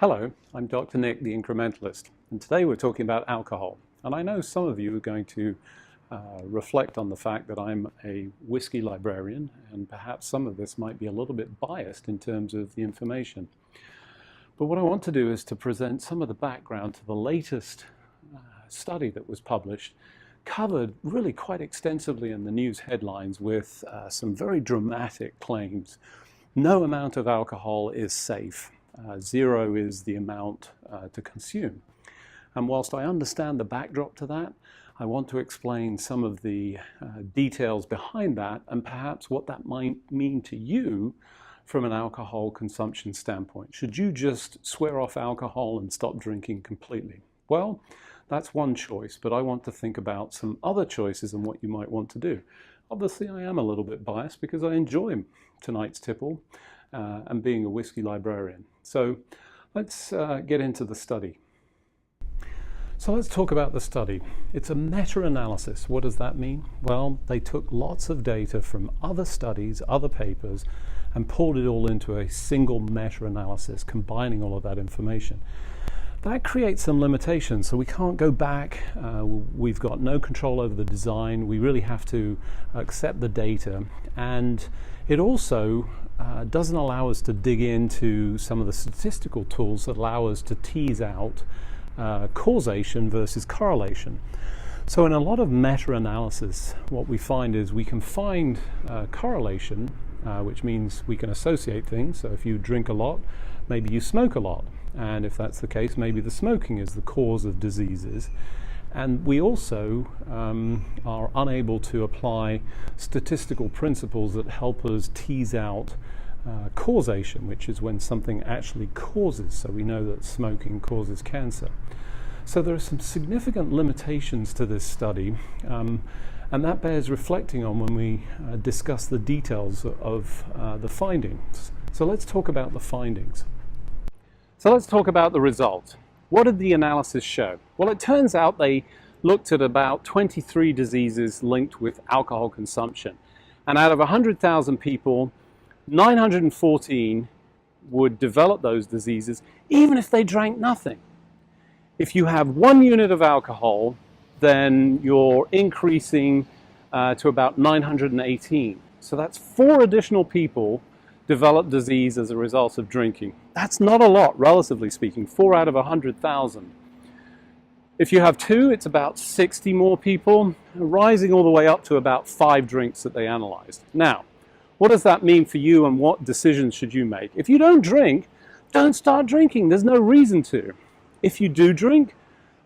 Hello, I'm Dr. Nick, the incrementalist, and today we're talking about alcohol. And I know some of you are going to reflect on the fact that I'm a whiskey librarian, and perhaps some of this might be a little bit biased in terms of the information. But what I want to do is to present some of the background to the latest study that was published, covered really quite extensively in the news headlines with some very dramatic claims. No amount of alcohol is safe. Zero is the amount to consume. And whilst I understand the backdrop to that, I want to explain some of the details behind that and perhaps what that might mean to you from an alcohol consumption standpoint. Should you just swear off alcohol and stop drinking completely? Well, that's one choice, but I want to think about some other choices and what you might want to do. Obviously, I am a little bit biased because I enjoy tonight's tipple and being a whiskey librarian. So let's get into the study. So let's talk about the study. It's a meta-analysis. What does that mean? Well, they took lots of data from other studies, other papers, and pulled it all into a single meta-analysis, combining all of that information. That creates some limitations, so we can't go back. We've got no control over the design. We really have to accept the data, and it also doesn't allow us to dig into some of the statistical tools that allow us to tease out causation versus correlation. So in a lot of meta-analysis, what we find is we can find correlation, which means we can associate things. So if you drink a lot, maybe you smoke a lot. And if that's the case, maybe the smoking is the cause of diseases. And we also are unable to apply statistical principles that help us tease out causation, which is when something actually causes. So we know that smoking causes cancer. So there are some significant limitations to this study, and that bears reflecting on when we discuss the details of the findings. So let's talk about the findings. So let's talk about the result. What did the analysis show? Well, it turns out they looked at about 23 diseases linked with alcohol consumption. And out of 100,000 people, 914 would develop those diseases even if they drank nothing. If you have 1 unit of alcohol, then you're increasing to about 918. So that's 4 additional people develop disease as a result of drinking. That's not a lot, relatively speaking, 4 out of 100,000. If you have 2, it's about 60 more people, rising all the way up to about 5 drinks that they analyzed. Now, what does that mean for you and what decisions should you make? If you don't drink, don't start drinking. There's no reason to. If you do drink,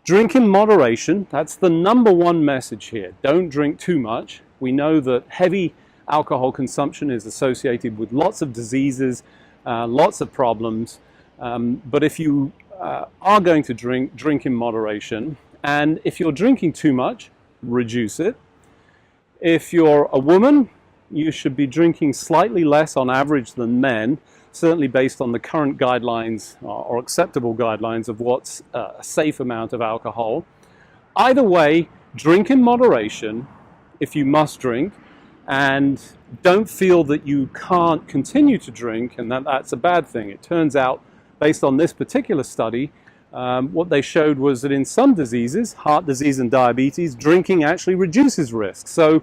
drink in moderation. That's the #1 message here. Don't drink too much. We know that heavy alcohol consumption is associated with lots of diseases, lots of problems. But if you are going to drink, drink in moderation. And if you're drinking too much, reduce it. If you're a woman, you should be drinking slightly less on average than men, certainly based on the current guidelines or acceptable guidelines of what's a safe amount of alcohol. Either way, drink in moderation if you must drink, and don't feel that you can't continue to drink and that's a bad thing. It turns out, based on this particular study, what they showed was that in some diseases, heart disease and diabetes, drinking actually reduces risk. So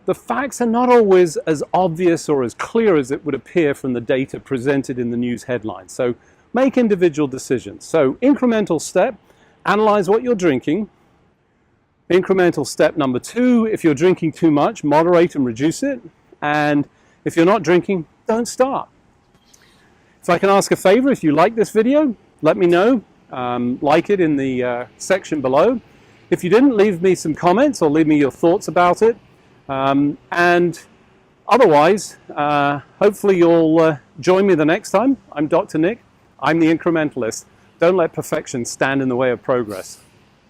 the facts are not always as obvious or as clear as it would appear from the data presented in the news headlines. So make individual decisions. So incremental step, analyze what you're drinking. Incremental step #2, if you're drinking too much, moderate and reduce it. And if you're not drinking, don't start. If I can ask a favor, if you like this video, let me know. Like it in the section below. If you didn't, leave me some comments or leave me your thoughts about it. And otherwise, hopefully you'll join me the next time. I'm Dr. Nick. I'm the incrementalist. Don't let perfection stand in the way of progress.